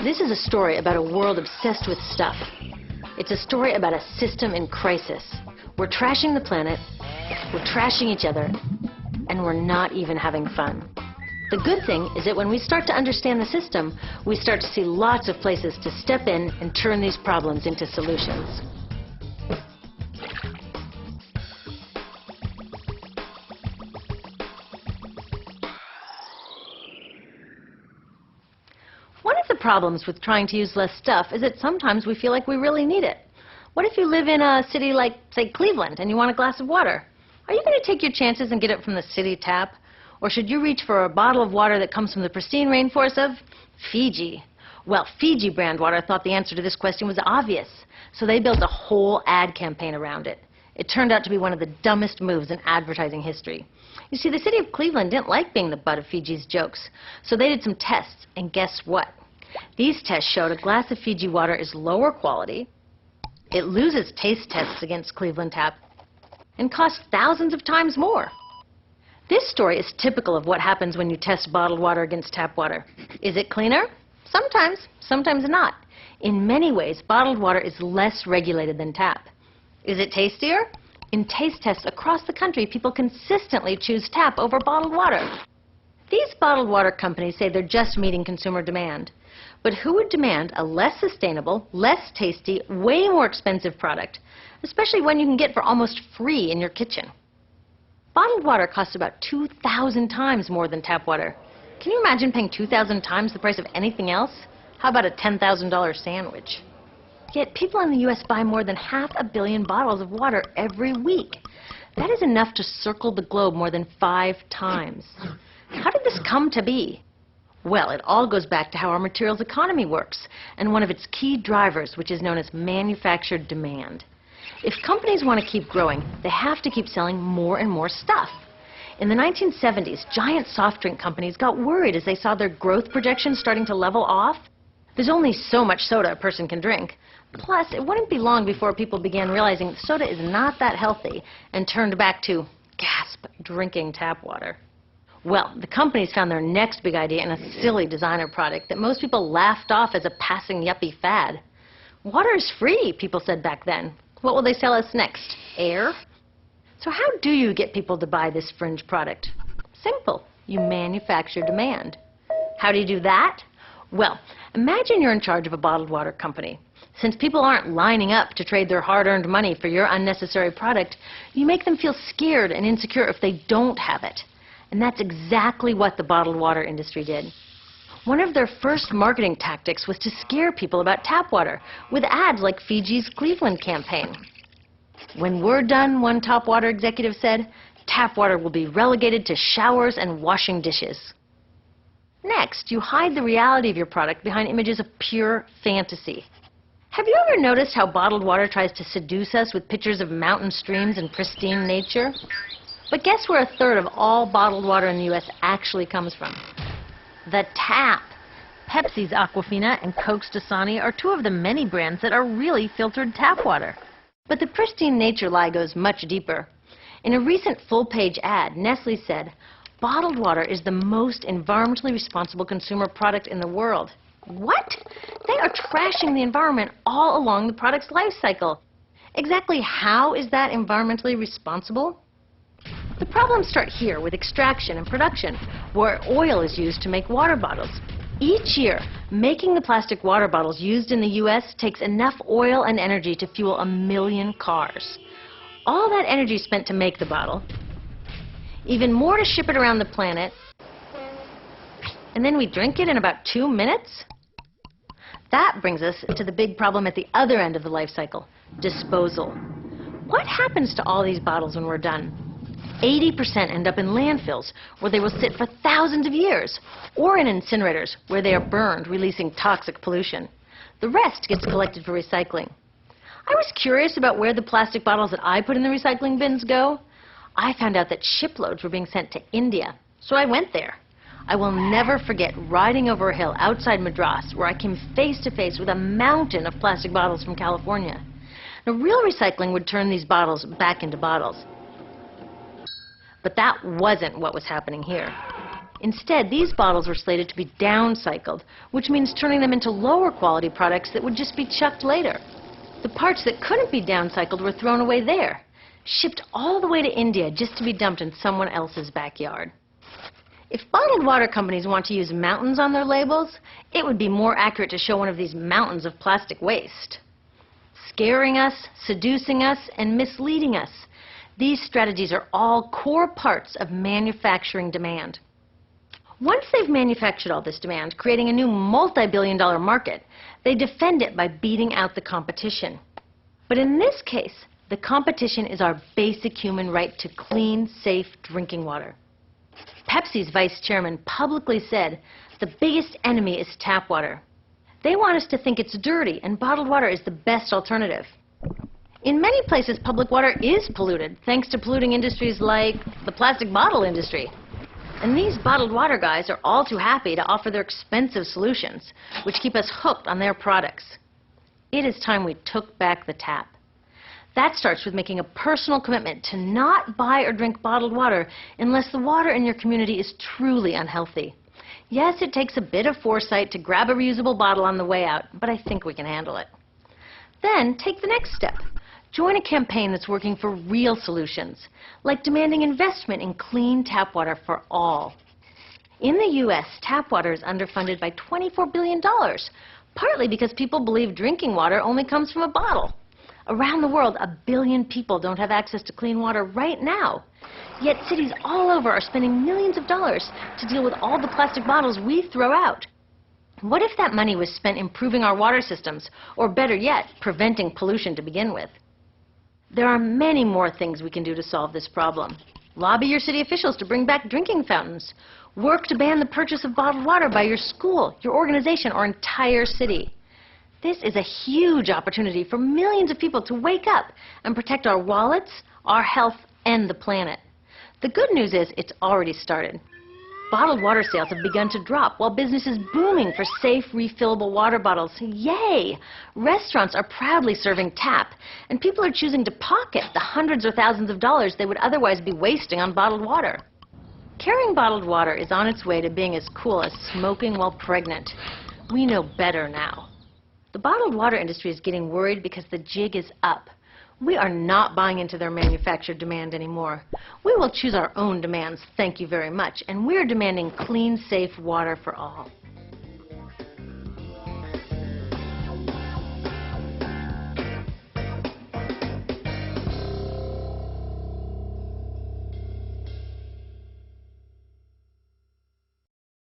This is a story about a world obsessed with stuff. It's a story about a system in crisis. We're trashing the planet, we're trashing each other, and we're not even having fun. The good thing is that when we start to understand the system, we start to see lots of places to step in and turn these problems into solutions. One of the problems with trying to use less stuff is that sometimes we feel like we really need it. What if you live in a city like, say, Cleveland, and you want a glass of water? Are you going to take your chances and get it from the city tap? Or should you reach for a bottle of water that comes from the pristine rainforest of Fiji? Well, Fiji brand water thought the answer to this question was obvious, so they built a whole ad campaign around it. It turned out to be one of the dumbest moves in advertising history. You see, the city of Cleveland didn't like being the butt of Fiji's jokes, so they did some tests, and guess what? These tests showed a glass of Fiji water is lower quality, it loses taste tests against Cleveland Tap, and costs thousands of times more. This story is typical of what happens when you test bottled water against tap water. Is it cleaner? Sometimes, sometimes not. In many ways, bottled water is less regulated than tap. Is it tastier? In taste tests across the country, people consistently choose tap over bottled water. These bottled water companies say they're just meeting consumer demand. But who would demand a less sustainable, less tasty, way more expensive product, especially one you can get for almost free in your kitchen? Bottled water costs about 2,000 times more than tap water. Can you imagine paying 2,000 times the price of anything else? How about a $10,000 sandwich? Yet people in the U.S. buy more than 500 million bottles of water every week. That is enough to circle the globe more than 5 times. How did this come to be? Well, it all goes back to how our materials economy works, and one of its key drivers, which is known as manufactured demand. If companies want to keep growing, they have to keep selling more and more stuff. In the 1970s, giant soft drink companies got worried as they saw their growth projections starting to level off. There's only so much soda a person can drink. Plus, it wouldn't be long before people began realizing soda is not that healthy and turned back to, gasp, drinking tap water. Well, the companies found their next big idea in a silly designer product that most people laughed off as a passing yuppie fad. Water is free, people said back then. What will they sell us next? Air? So how do you get people to buy this fringe product? Simple. You manufacture demand. How do you do that? Well, imagine you're in charge of a bottled water company. Since people aren't lining up to trade their hard-earned money for your unnecessary product, you make them feel scared and insecure if they don't have it. And that's exactly what the bottled water industry did. One of their first marketing tactics was to scare people about tap water with ads like Fiji's Cleveland campaign. When we're done, one top water executive said, tap water will be relegated to showers and washing dishes. Next, you hide the reality of your product behind images of pure fantasy. Have you ever noticed how bottled water tries to seduce us with pictures of mountain streams and pristine nature? But guess where 1/3 of all bottled water in the U.S. actually comes from? The tap. Pepsi's Aquafina and Coke's Dasani are 2 of the many brands that are really filtered tap water. But the pristine nature lie goes much deeper. In a recent full-page ad, Nestle said, bottled water is the most environmentally responsible consumer product in the world. What? They are trashing the environment all along the product's life cycle. Exactly how is that environmentally responsible? The problems start here with extraction and production, where oil is used to make water bottles. Each year, making the plastic water bottles used in the U.S. takes enough oil and energy to fuel 1 million cars. All that energy spent to make the bottle, even more to ship it around the planet, and then we drink it in about 2 minutes? That brings us to the big problem at the other end of the life cycle, disposal. What happens to all these bottles when we're done? 80% end up in landfills, where they will sit for thousands of years, or in incinerators, where they are burned, releasing toxic pollution. The rest gets collected for recycling. I was curious about where the plastic bottles that I put in the recycling bins go. I found out that shiploads were being sent to India, so I went there. I will never forget riding over a hill outside Madras, where I came face to face with a mountain of plastic bottles from California. Now, real recycling would turn these bottles back into bottles. But that wasn't what was happening here. Instead, these bottles were slated to be downcycled, which means turning them into lower quality products that would just be chucked later. The parts that couldn't be downcycled were thrown away there, shipped all the way to India just to be dumped in someone else's backyard. If bottled water companies want to use mountains on their labels, it would be more accurate to show one of these mountains of plastic waste. Scaring us, seducing us, and misleading us. These strategies are all core parts of manufacturing demand. Once they've manufactured all this demand, creating a new multi-billion-dollar market, they defend it by beating out the competition. But in this case, the competition is our basic human right to clean, safe drinking water. Pepsi's vice chairman publicly said the biggest enemy is tap water. They want us to think it's dirty and bottled water is the best alternative. In many places, public water is polluted, thanks to polluting industries like the plastic bottle industry. And these bottled water guys are all too happy to offer their expensive solutions, which keep us hooked on their products. It is time we took back the tap. That starts with making a personal commitment to not buy or drink bottled water unless the water in your community is truly unhealthy. Yes, it takes a bit of foresight to grab a reusable bottle on the way out, but I think we can handle it. Then take the next step. Join a campaign that's working for real solutions, like demanding investment in clean tap water for all. In the U.S., tap water is underfunded by $24 billion, partly because people believe drinking water only comes from a bottle. Around the world, 1 billion people don't have access to clean water right now. Yet cities all over are spending millions of dollars to deal with all the plastic bottles we throw out. What if that money was spent improving our water systems, or better yet, preventing pollution to begin with? There are many more things we can do to solve this problem. Lobby your city officials to bring back drinking fountains. Work to ban the purchase of bottled water by your school, your organization, or entire city. This is a huge opportunity for millions of people to wake up and protect our wallets, our health, and the planet. The good news is it's already started. Bottled water sales have begun to drop while business is booming for safe, refillable water bottles. Yay! Restaurants are proudly serving tap, and people are choosing to pocket the hundreds or thousands of dollars they would otherwise be wasting on bottled water. Carrying bottled water is on its way to being as cool as smoking while pregnant. We know better now. The bottled water industry is getting worried because the jig is up. We are not buying into their manufactured demand anymore. We will choose our own demands, thank you very much, and we're demanding clean, safe water for all.